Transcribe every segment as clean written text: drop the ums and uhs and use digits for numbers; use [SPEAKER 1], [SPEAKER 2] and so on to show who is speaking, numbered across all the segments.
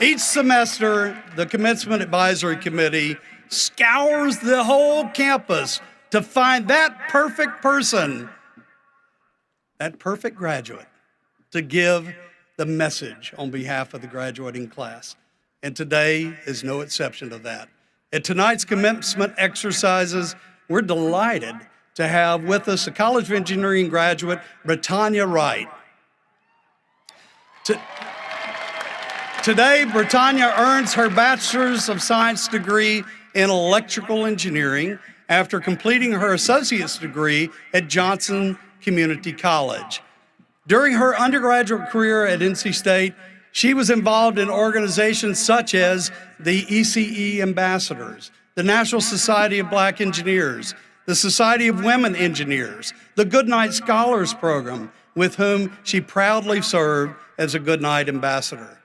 [SPEAKER 1] Each semester, the Commencement Advisory Committee scours the whole campus to find that perfect person, that perfect graduate, to give the message on behalf of the graduating class. And today is no exception to that. At tonight's commencement exercises, we're delighted to have with us a College of Engineering graduate, Britanya Wright. Today, Britanya earns her Bachelor's of Science degree in Electrical Engineering after completing her associate's degree at Johnston Community College. During her undergraduate career at NC State, she was involved in organizations such as the ECE Ambassadors, the National Society of Black Engineers, the Society of Women Engineers, the Goodnight Scholars Program, with whom she proudly served as a Goodnight Ambassador.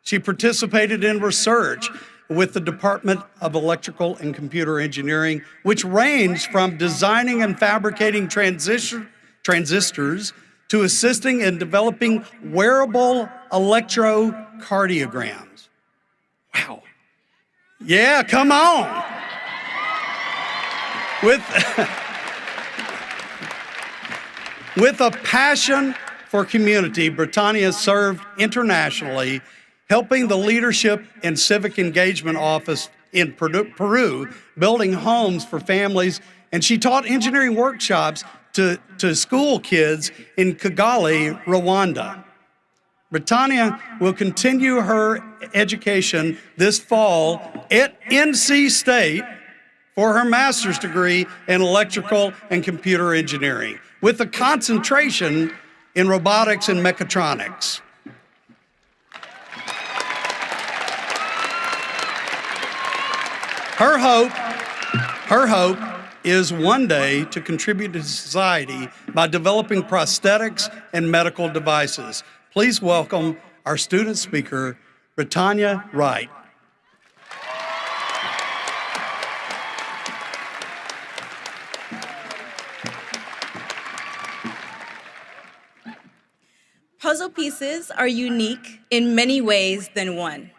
[SPEAKER 1] She participated in research with the Department of Electrical and Computer Engineering, which ranged from designing and fabricating transistors to assisting in developing wearable electrocardiograms. Wow. Yeah, come on. With a passion for community, Britanya served internationally, helping the Leadership and Civic Engagement Office in Peru, building homes for families, and she taught engineering workshops to school kids in Kigali, Rwanda. Britanya will continue her education this fall at NC State for her master's degree in electrical and computer engineering, with a concentration in robotics and mechatronics. Her hope is one day to contribute to society by developing prosthetics and medical devices. Please welcome our student speaker, Britanya Wright.
[SPEAKER 2] Puzzle pieces are unique in many ways than one.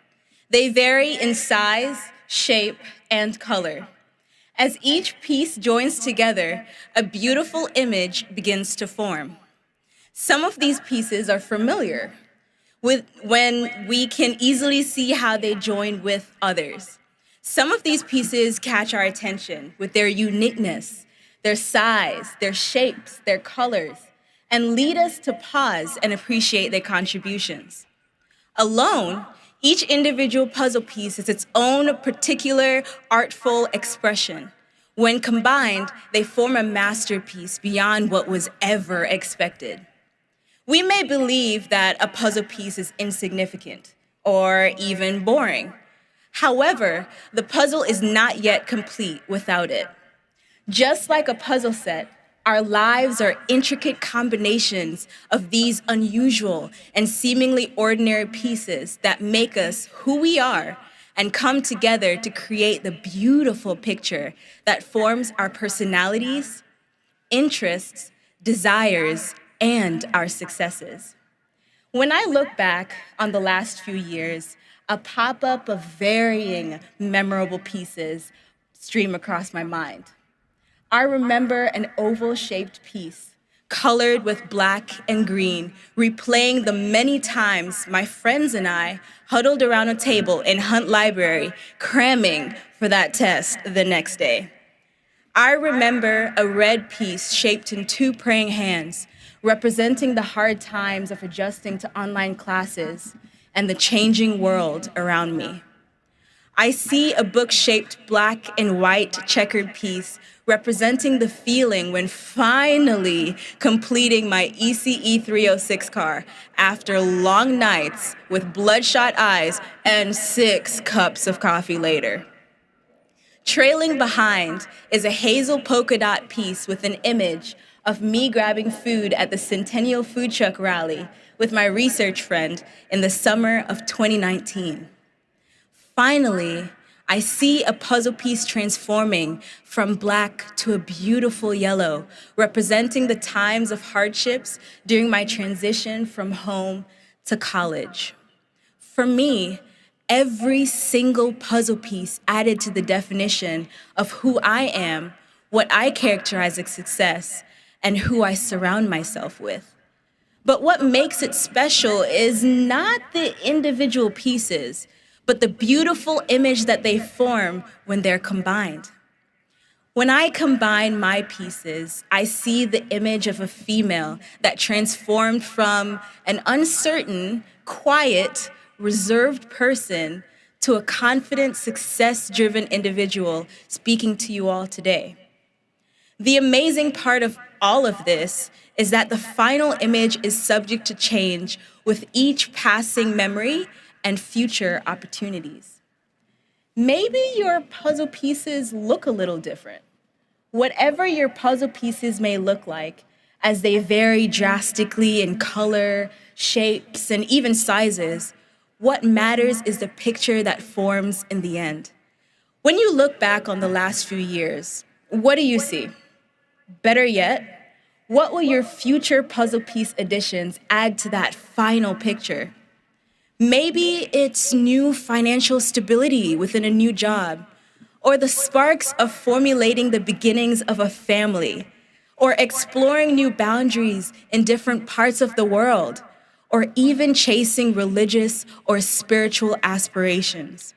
[SPEAKER 2] They vary in size, shape, and color. As each piece joins together, a beautiful image begins to form. Some of these pieces are familiar when we can easily see how they join with others. Some of these pieces catch our attention with their uniqueness, their size, their shapes, their colors, and lead us to pause and appreciate their contributions. Alone, each individual puzzle piece is its own particular artful expression. When combined, they form a masterpiece beyond what was ever expected. We may believe that a puzzle piece is insignificant or even boring. However, the puzzle is not yet complete without it. Just like a puzzle set, our lives are intricate combinations of these unusual and seemingly ordinary pieces that make us who we are and come together to create the beautiful picture that forms our personalities, interests, desires, and our successes. When I look back on the last few years, a pop-up of varying memorable pieces stream across my mind. I remember an oval-shaped piece, colored with black and green, replaying the many times my friends and I huddled around a table in Hunt Library, cramming for that test the next day. I remember a red piece shaped in two praying hands, representing the hard times of adjusting to online classes and the changing world around me. I see a book-shaped black and white checkered piece representing the feeling when finally completing my ECE 306 car after long nights with bloodshot eyes and 6 cups of coffee later. Trailing behind is a hazel polka dot piece with an image of me grabbing food at the Centennial Food Truck Rally with my research friend in the summer of 2019. Finally, I see a puzzle piece transforming from black to a beautiful yellow, representing the times of hardships during my transition from home to college. For me, every single puzzle piece added to the definition of who I am, what I characterize as success, and who I surround myself with. But what makes it special is not the individual pieces, but the beautiful image that they form when they're combined. When I combine my pieces, I see the image of a female that transformed from an uncertain, quiet, reserved person to a confident, success-driven individual speaking to you all today. The amazing part of all of this is that the final image is subject to change with each passing memory and future opportunities. Maybe your puzzle pieces look a little different. Whatever your puzzle pieces may look like, as they vary drastically in color, shapes, and even sizes, what matters is the picture that forms in the end. When you look back on the last few years, what do you see? Better yet, what will your future puzzle piece additions add to that final picture? Maybe it's new financial stability within a new job, or the sparks of formulating the beginnings of a family, or exploring new boundaries in different parts of the world, or even chasing religious or spiritual aspirations.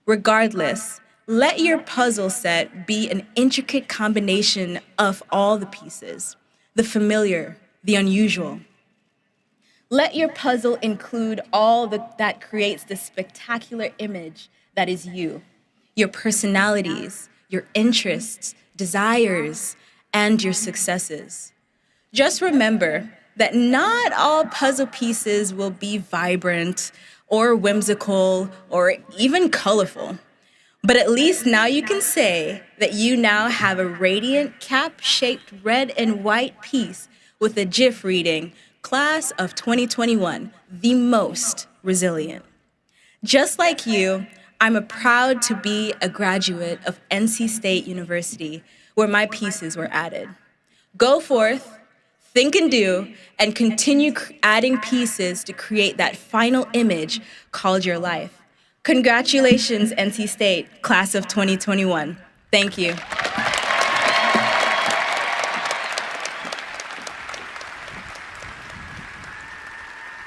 [SPEAKER 2] Regardless, let your puzzle set be an intricate combination of all the pieces, the familiar, the unusual. Let your puzzle include all that creates the spectacular image that is you, your personalities, your interests, desires, and your successes. Just remember that not all puzzle pieces will be vibrant or whimsical or even colorful. But at least now you can say that you now have a radiant cap-shaped red and white piece with a GIF reading, Class of 2021, the most resilient. Just like you, I'm proud to be a graduate of NC State University, where my pieces were added. Go forth, think and do, and continue adding pieces to create that final image called your life. Congratulations, NC State, Class of 2021. Thank you.